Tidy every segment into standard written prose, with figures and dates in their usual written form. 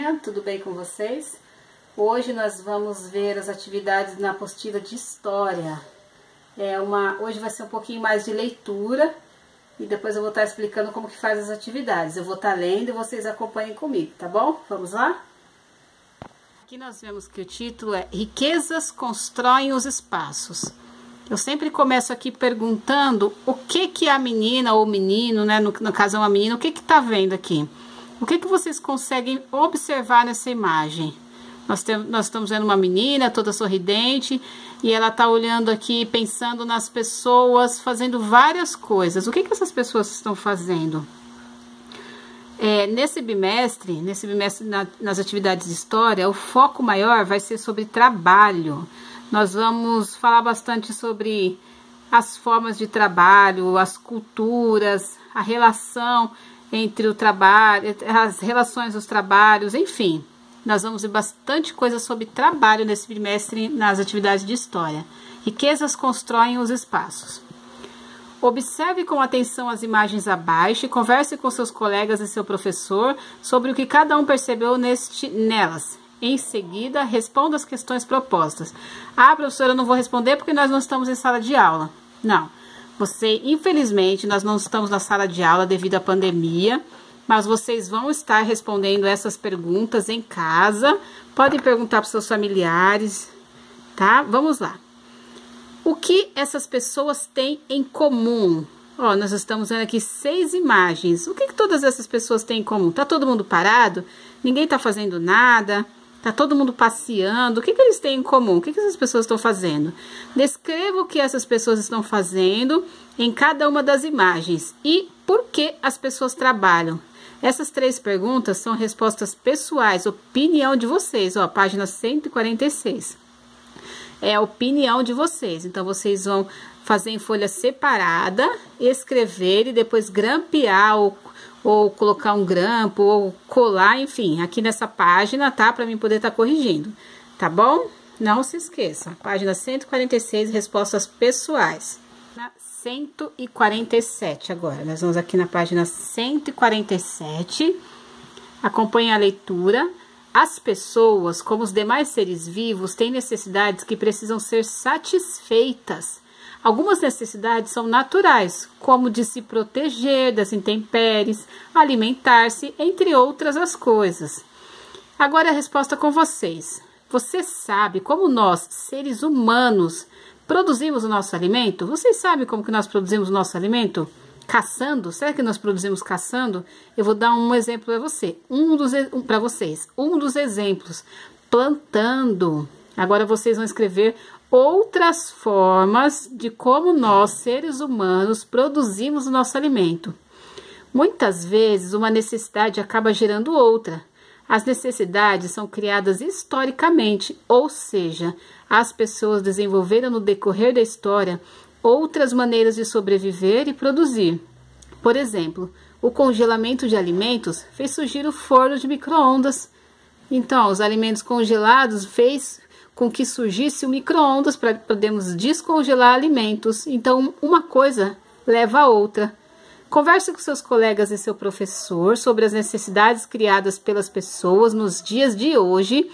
dia, tudo bem com vocês? Hoje nós vamos ver as atividades na apostila de História. Hoje vai ser um pouquinho mais de leitura e depois eu vou estar explicando como que faz as atividades. Eu vou estar lendo e vocês acompanhem comigo, tá bom? Vamos lá? Aqui nós vemos que o título é Riquezas constroem os espaços. Eu sempre começo aqui perguntando o que a menina ou o menino, né, no caso é uma menina, o que tá vendo aqui? O que vocês conseguem observar nessa imagem? Nós estamos vendo uma menina toda sorridente e ela tá olhando aqui, pensando nas pessoas, fazendo várias coisas. O que essas pessoas estão fazendo? Nesse bimestre nas atividades de História, o foco maior vai ser sobre trabalho. Nós vamos falar bastante sobre as formas de trabalho, as culturas, a relação entre o trabalho, as relações dos trabalhos, enfim. Nós vamos ver bastante coisa sobre trabalho nesse bimestre nas atividades de História. Riquezas constroem os espaços. Observe com atenção as imagens abaixo e converse com seus colegas e seu professor sobre o que cada um percebeu nelas. Em seguida, responda as questões propostas. Ah, professora, eu não vou responder porque nós não estamos em sala de aula. Não. Infelizmente, nós não estamos na sala de aula devido à pandemia, mas vocês vão estar respondendo essas perguntas em casa. Podem perguntar para os seus familiares, tá? Vamos lá. O que essas pessoas têm em comum? Ó, nós estamos vendo aqui 6 imagens. O que todas essas pessoas têm em comum? Tá todo mundo parado? Ninguém tá fazendo nada? Tá todo mundo passeando? O que eles têm em comum? O que essas pessoas estão fazendo? Descreva o que essas pessoas estão fazendo em cada uma das imagens e por que as pessoas trabalham. Essas 3 perguntas são respostas pessoais, opinião de vocês, ó, página 146. É a opinião de vocês, então vocês vão fazer em folha separada, escrever e depois grampear ou colocar um grampo, ou colar, enfim, aqui nessa página, tá? Para mim poder estar corrigindo, tá bom? Não se esqueça, página 146, respostas pessoais. Na 147 agora, nós vamos aqui na página 147, acompanhe a leitura. As pessoas, como os demais seres vivos, têm necessidades que precisam ser satisfeitas. Algumas necessidades são naturais, como de se proteger das intempéries, alimentar-se, entre outras as coisas. Agora a resposta com vocês. Você sabe como nós, seres humanos, produzimos o nosso alimento? Vocês sabem como que nós produzimos o nosso alimento? Caçando? Será que nós produzimos caçando? Eu vou dar um exemplo para vocês. Um dos exemplos. Plantando. Agora vocês vão escrever outras formas de como nós, seres humanos, produzimos o nosso alimento. Muitas vezes, uma necessidade acaba gerando outra. As necessidades são criadas historicamente, ou seja, as pessoas desenvolveram no decorrer da história outras maneiras de sobreviver e produzir. Por exemplo, o congelamento de alimentos fez surgir o forno de micro-ondas. Então, os alimentos congelados fez com que surgisse o micro-ondas para podermos descongelar alimentos. Então, uma coisa leva a outra. Converse com seus colegas e seu professor sobre as necessidades criadas pelas pessoas nos dias de hoje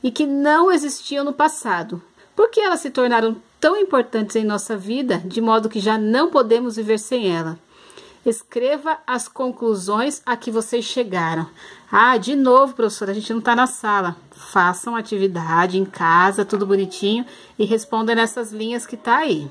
e que não existiam no passado. Por que elas se tornaram tão importantes em nossa vida, de modo que já não podemos viver sem ela? Escreva as conclusões a que vocês chegaram. Ah, de novo, professora, a gente não está na sala. Façam atividade em casa, tudo bonitinho, e responda nessas linhas que tá aí.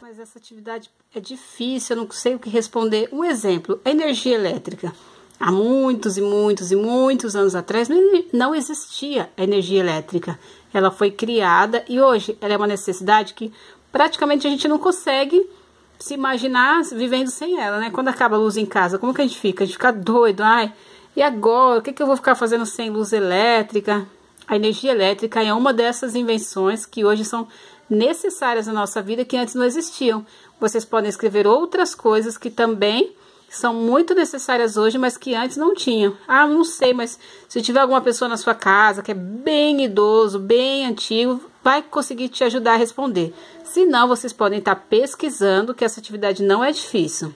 Mas essa atividade é difícil, eu não sei o que responder. Um exemplo, energia elétrica. Há muitos e muitos e muitos anos atrás não existia a energia elétrica. Ela foi criada e hoje ela é uma necessidade que praticamente a gente não consegue se imaginar vivendo sem ela, né? Quando acaba a luz em casa, como que a gente fica? A gente fica doido. Ai, e agora? O que eu vou ficar fazendo sem luz elétrica? A energia elétrica é uma dessas invenções que hoje são necessárias na nossa vida que antes não existiam. Vocês podem escrever outras coisas que também são muito necessárias hoje, mas que antes não tinham. Ah, não sei, mas se tiver alguma pessoa na sua casa que é bem idoso, bem antigo, vai conseguir te ajudar a responder. Se não, vocês podem estar pesquisando, que essa atividade não é difícil.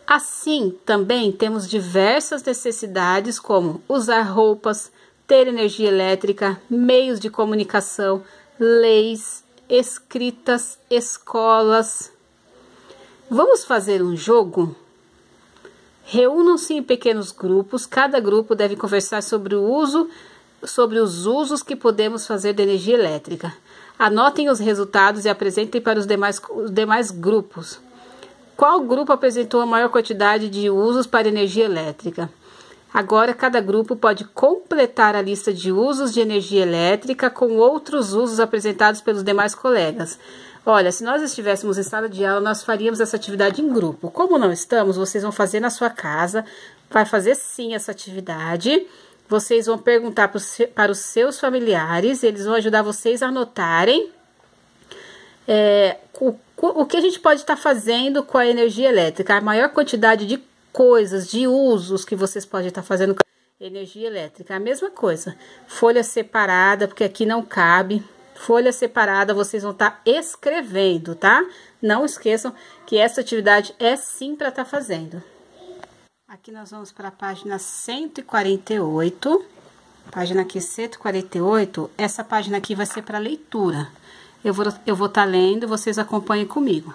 Assim, também temos diversas necessidades como usar roupas, ter energia elétrica, meios de comunicação, leis, escritas, escolas. Vamos fazer um jogo? Reúnam-se em pequenos grupos, cada grupo deve conversar sobre os usos que podemos fazer da energia elétrica. Anotem os resultados e apresentem para os demais grupos. Qual grupo apresentou a maior quantidade de usos para energia elétrica? Agora, cada grupo pode completar a lista de usos de energia elétrica com outros usos apresentados pelos demais colegas. Olha, se nós estivéssemos em sala de aula, nós faríamos essa atividade em grupo. Como não estamos, vocês vão fazer na sua casa. Vai fazer sim essa atividade. Vocês vão perguntar para os seus familiares. Eles vão ajudar vocês a anotarem o que a gente pode estar fazendo com a energia elétrica. A maior quantidade de coisas, de usos que vocês podem estar fazendo com a energia elétrica. A mesma coisa. Folha separada, porque aqui não cabe. Folha separada, vocês vão estar escrevendo, tá? Não esqueçam que essa atividade é sim para estar fazendo. Aqui nós vamos para a página 148. Página aqui 148. Essa página aqui vai ser para leitura. Eu vou estar lendo, vocês acompanhem comigo.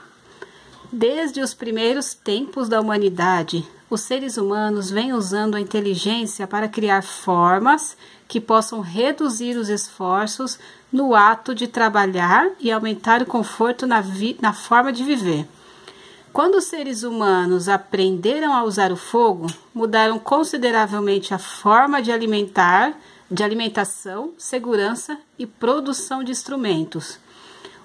Desde os primeiros tempos da humanidade, os seres humanos vêm usando a inteligência para criar formas que possam reduzir os esforços no ato de trabalhar e aumentar o conforto na forma de viver. Quando os seres humanos aprenderam a usar o fogo, mudaram consideravelmente a forma de alimentação, segurança e produção de instrumentos.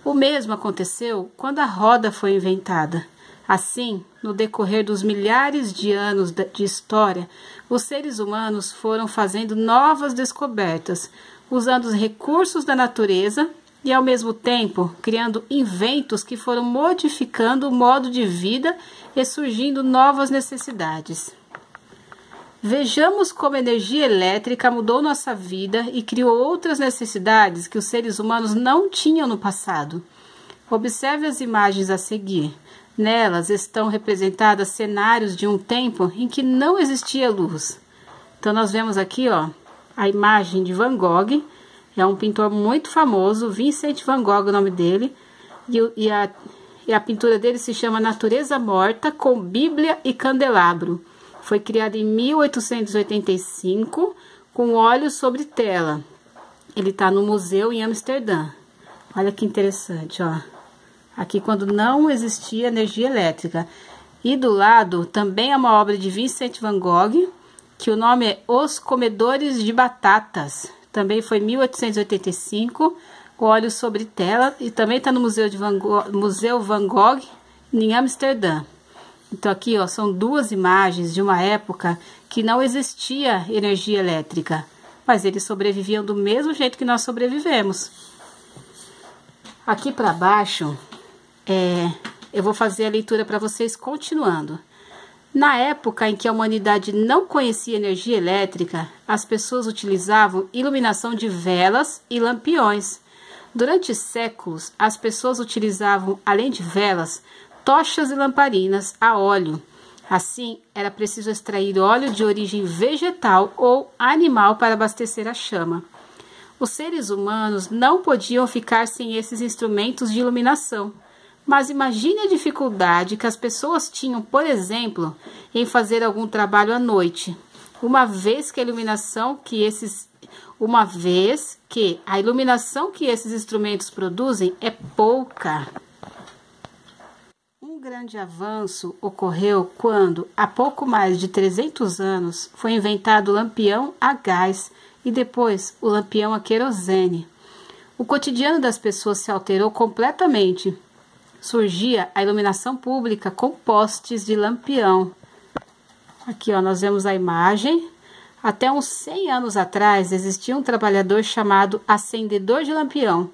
O mesmo aconteceu quando a roda foi inventada. Assim, no decorrer dos milhares de anos de história, os seres humanos foram fazendo novas descobertas, usando os recursos da natureza e, ao mesmo tempo, criando inventos que foram modificando o modo de vida e surgindo novas necessidades. Vejamos como a energia elétrica mudou nossa vida e criou outras necessidades que os seres humanos não tinham no passado. Observe as imagens a seguir. Nelas estão representadas cenários de um tempo em que não existia luz. Então, nós vemos aqui, ó, a imagem de Van Gogh. É um pintor muito famoso, Vincent Van Gogh, o nome dele. E a pintura dele se chama Natureza Morta, com Bíblia e Candelabro. Foi criada em 1885, com óleo sobre tela. Ele está no museu em Amsterdã. Olha que interessante, ó. Aqui quando não existia energia elétrica. E do lado também é uma obra de Vincent Van Gogh, que o nome é Os Comedores de Batatas. Também foi 1885, óleo sobre tela, e também está no Museu Van Gogh, em Amsterdã. Então aqui, ó, são duas imagens de uma época que não existia energia elétrica, mas eles sobreviviam do mesmo jeito que nós sobrevivemos. Aqui para baixo, eu vou fazer a leitura para vocês continuando. Na época em que a humanidade não conhecia energia elétrica, as pessoas utilizavam iluminação de velas e lampiões. Durante séculos, as pessoas utilizavam, além de velas, tochas e lamparinas a óleo. Assim, era preciso extrair óleo de origem vegetal ou animal para abastecer a chama. Os seres humanos não podiam ficar sem esses instrumentos de iluminação. Mas imagine a dificuldade que as pessoas tinham, por exemplo, em fazer algum trabalho à noite, uma vez que a iluminação que esses instrumentos produzem é pouca. Um grande avanço ocorreu quando, há pouco mais de 300 anos, foi inventado o lampião a gás e depois o lampião a querosene. O cotidiano das pessoas se alterou completamente. Surgia a iluminação pública com postes de lampião. Aqui, ó, nós vemos a imagem. Até uns 100 anos atrás, existia um trabalhador chamado acendedor de lampião.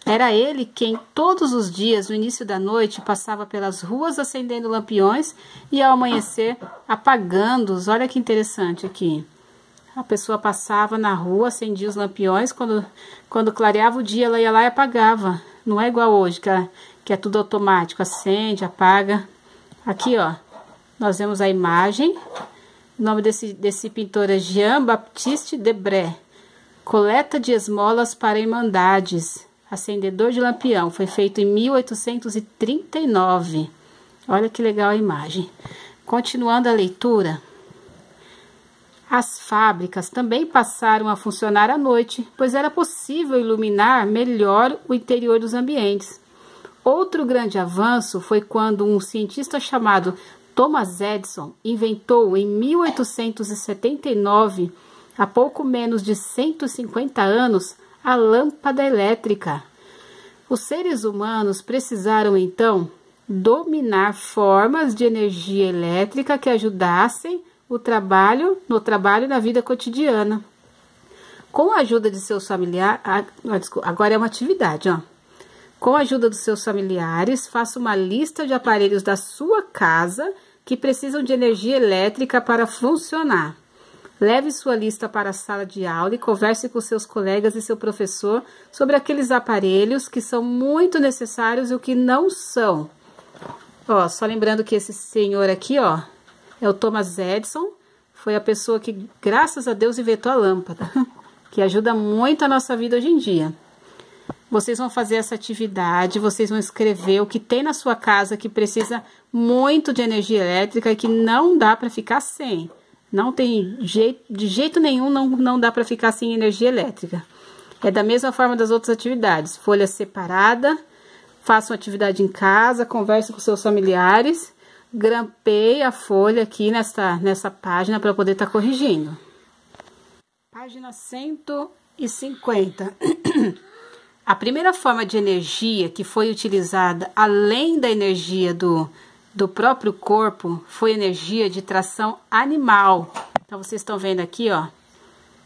Era ele quem, todos os dias, no início da noite, passava pelas ruas acendendo lampiões e, ao amanhecer, apagando-os. Olha que interessante aqui. A pessoa passava na rua, acendia os lampiões, quando clareava o dia, ela ia lá e apagava. Não é igual hoje, que é tudo automático, acende, apaga. Aqui, ó, nós vemos a imagem. O nome desse pintor é Jean-Baptiste Debré. Coleta de esmolas para irmandades. Acendedor de lampião. Foi feito em 1839. Olha que legal a imagem. Continuando a leitura. As fábricas também passaram a funcionar à noite, pois era possível iluminar melhor o interior dos ambientes. Outro grande avanço foi quando um cientista chamado Thomas Edison inventou em 1879, há pouco menos de 150 anos, a lâmpada elétrica. Os seres humanos precisaram então dominar formas de energia elétrica que ajudassem no trabalho e na vida cotidiana. Com a ajuda de seus familiares, agora é uma atividade, ó. Com a ajuda dos seus familiares, faça uma lista de aparelhos da sua casa que precisam de energia elétrica para funcionar. Leve sua lista para a sala de aula e converse com seus colegas e seu professor sobre aqueles aparelhos que são muito necessários e o que não são. Ó, só lembrando que esse senhor aqui, ó, é o Thomas Edison. Foi a pessoa que, graças a Deus, inventou a lâmpada, que ajuda muito a nossa vida hoje em dia. Vocês vão fazer essa atividade, vocês vão escrever o que tem na sua casa que precisa muito de energia elétrica e que não dá para ficar sem. Não tem jeito, de jeito nenhum, não dá para ficar sem energia elétrica. É da mesma forma das outras atividades. Folha separada, faça uma atividade em casa, converse com seus familiares, grampeie a folha aqui nessa página para poder estar corrigindo. Página 150. A primeira forma de energia que foi utilizada, além da energia do próprio corpo, foi energia de tração animal. Então, vocês estão vendo aqui, ó,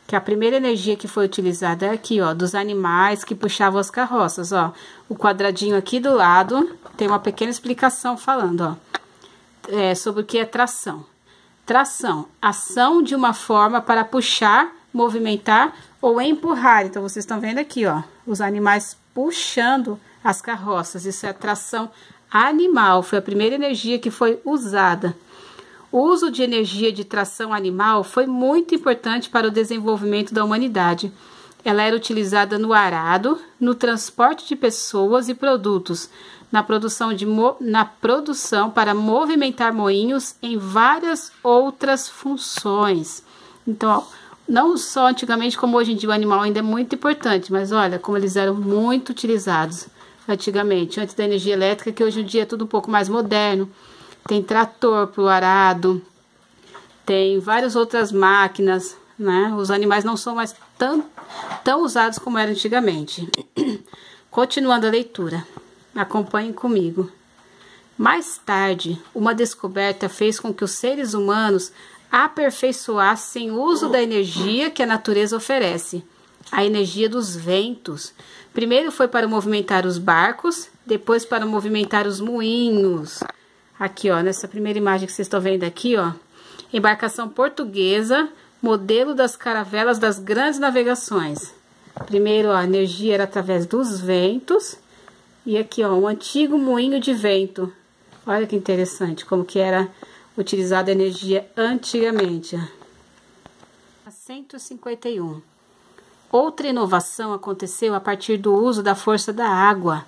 que a primeira energia que foi utilizada é aqui, ó, dos animais que puxavam as carroças, ó. O quadradinho aqui do lado tem uma pequena explicação falando, ó, sobre o que é tração. Tração, ação de uma forma para puxar, movimentar ou empurrar. Então, vocês estão vendo aqui, ó, os animais puxando as carroças. Isso é tração animal. Foi a primeira energia que foi usada. O uso de energia de tração animal foi muito importante para o desenvolvimento da humanidade. Ela era utilizada no arado, no transporte de pessoas e produtos, na produção para movimentar moinhos em várias outras funções. Então, ó, não só antigamente como hoje em dia o animal ainda é muito importante, mas olha como eles eram muito utilizados antigamente, antes da energia elétrica, que hoje em dia é tudo um pouco mais moderno. Tem trator para o arado, tem várias outras máquinas, né? Os animais não são mais tão usados como eram antigamente. Continuando a leitura, acompanhem comigo. Mais tarde, uma descoberta fez com que os seres humanos aperfeiçoassem o uso da energia que a natureza oferece, a energia dos ventos. Primeiro foi para movimentar os barcos, depois para movimentar os moinhos. Aqui, ó, nessa primeira imagem que vocês estão vendo aqui, ó, embarcação portuguesa, modelo das caravelas das grandes navegações. Primeiro, ó, a energia era através dos ventos. E aqui, ó, um antigo moinho de vento. Olha que interessante, como que era utilizada a energia antigamente. 151. Outra inovação aconteceu a partir do uso da força da água.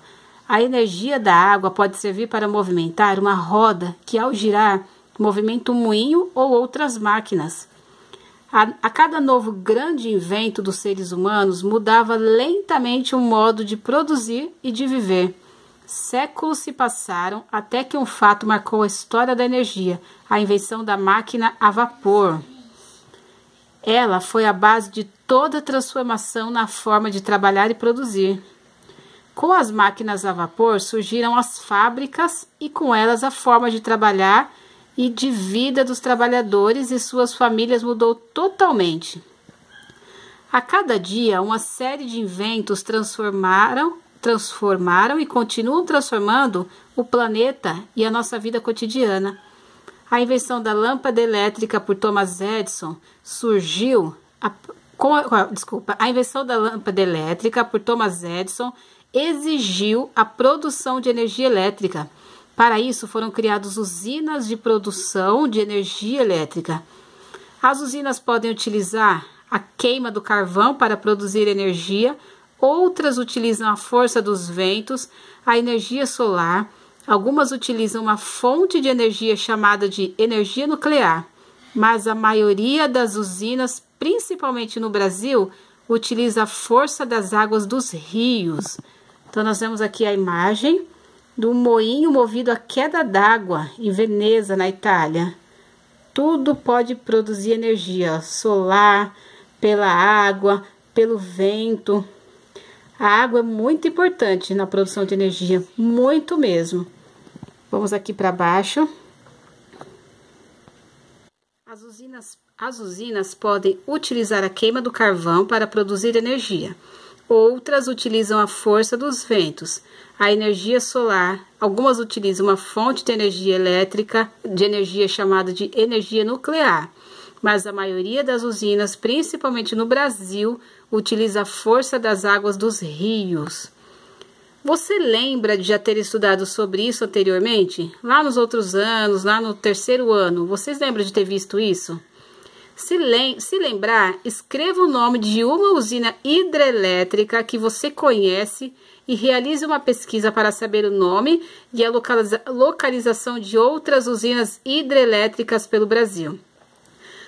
A energia da água pode servir para movimentar uma roda que, ao girar, movimenta um moinho ou outras máquinas. A cada novo grande invento dos seres humanos mudava lentamente o modo de produzir e de viver. Séculos se passaram até que um fato marcou a história da energia, a invenção da máquina a vapor. Ela foi a base de toda a transformação na forma de trabalhar e produzir. Com as máquinas a vapor surgiram as fábricas e com elas a forma de trabalhar e de vida dos trabalhadores e suas famílias mudou totalmente. A cada dia, uma série de inventos transformaram e continuam transformando o planeta e a nossa vida cotidiana. A invenção da lâmpada elétrica por Thomas Edison a invenção da lâmpada elétrica por Thomas Edison exigiu a produção de energia elétrica. Para isso, foram criadas usinas de produção de energia elétrica. As usinas podem utilizar a queima do carvão para produzir energia, outras utilizam a força dos ventos, a energia solar, algumas utilizam uma fonte de energia chamada de energia nuclear, mas a maioria das usinas, principalmente no Brasil, utiliza a força das águas dos rios. Então, nós vemos aqui a imagem do moinho movido a queda d'água em Veneza, na Itália. Tudo pode produzir energia solar, pela água, pelo vento. A água é muito importante na produção de energia, muito mesmo. Vamos aqui para baixo. As usinas podem utilizar a queima do carvão para produzir energia. Outras utilizam a força dos ventos, a energia solar. Algumas utilizam uma fonte de energia elétrica, de energia chamada de energia nuclear. Mas a maioria das usinas, principalmente no Brasil, utiliza a força das águas dos rios. Você lembra de já ter estudado sobre isso anteriormente? Lá nos outros anos, lá no 3º ano, vocês lembram de ter visto isso? Se lembrar, escreva o nome de uma usina hidrelétrica que você conhece e realize uma pesquisa para saber o nome e a localização de outras usinas hidrelétricas pelo Brasil.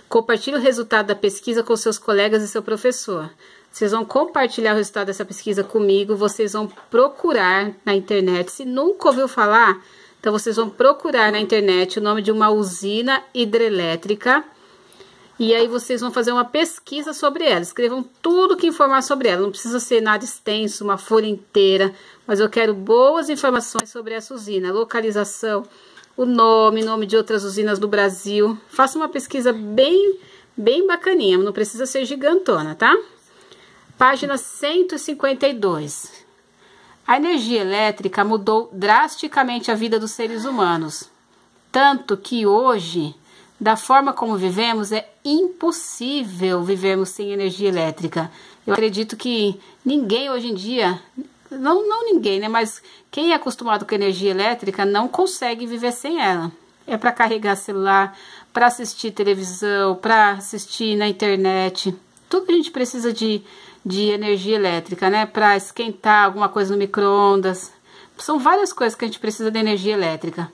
Compartilhe o resultado da pesquisa com seus colegas e seu professor. Vocês vão compartilhar o resultado dessa pesquisa comigo, vocês vão procurar na internet. Se nunca ouviu falar, então vocês vão procurar na internet o nome de uma usina hidrelétrica. E aí vocês vão fazer uma pesquisa sobre ela. Escrevam tudo que informar sobre ela. Não precisa ser nada extenso, uma folha inteira. Mas eu quero boas informações sobre essa usina. Localização, o nome de outras usinas do Brasil. Faça uma pesquisa bem bacaninha. Não precisa ser gigantona, tá? Página 152. A energia elétrica mudou drasticamente a vida dos seres humanos. Tanto que hoje, da forma como vivemos, é impossível vivermos sem energia elétrica. Eu acredito que ninguém hoje em dia, não ninguém, né? Mas quem é acostumado com energia elétrica não consegue viver sem ela. É para carregar celular, para assistir televisão, para assistir na internet. Tudo que a gente precisa de energia elétrica, né? Para esquentar alguma coisa no micro-ondas. São várias coisas que a gente precisa de energia elétrica.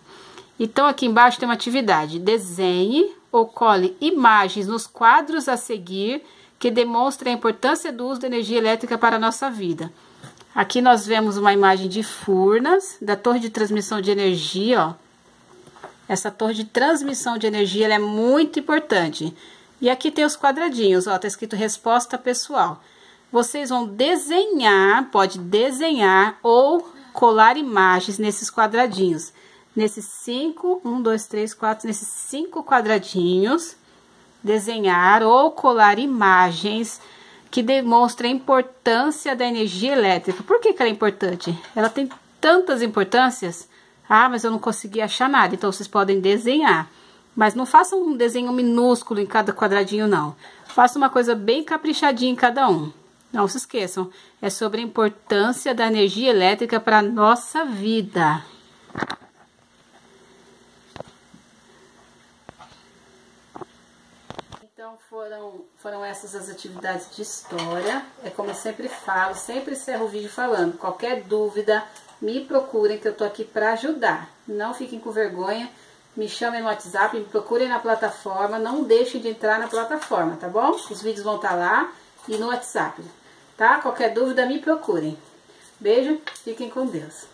Então, aqui embaixo tem uma atividade. Desenhe ou cole imagens nos quadros a seguir que demonstrem a importância do uso da energia elétrica para a nossa vida. Aqui nós vemos uma imagem de Furnas, da torre de transmissão de energia, ó. Essa torre de transmissão de energia, ela é muito importante. E aqui tem os quadradinhos, ó, tá escrito resposta pessoal. Vocês vão desenhar, pode desenhar ou colar imagens nesses quadradinhos. Nesses 5, 1, 2, 3, 4, nesses 5 quadradinhos, desenhar ou colar imagens que demonstrem a importância da energia elétrica. Por que ela é importante? Ela tem tantas importâncias. Ah, mas eu não consegui achar nada. Então, vocês podem desenhar. Mas não façam um desenho minúsculo em cada quadradinho, não. Faça uma coisa bem caprichadinha em cada um. Não se esqueçam, é sobre a importância da energia elétrica para a nossa vida. Então, foram essas as atividades de história. É como eu sempre falo, sempre encerro o vídeo falando. Qualquer dúvida, me procurem que eu tô aqui para ajudar. Não fiquem com vergonha, me chamem no WhatsApp, me procurem na plataforma. Não deixem de entrar na plataforma, tá bom? Os vídeos vão estar lá e no WhatsApp, tá? Qualquer dúvida, me procurem. Beijo, fiquem com Deus.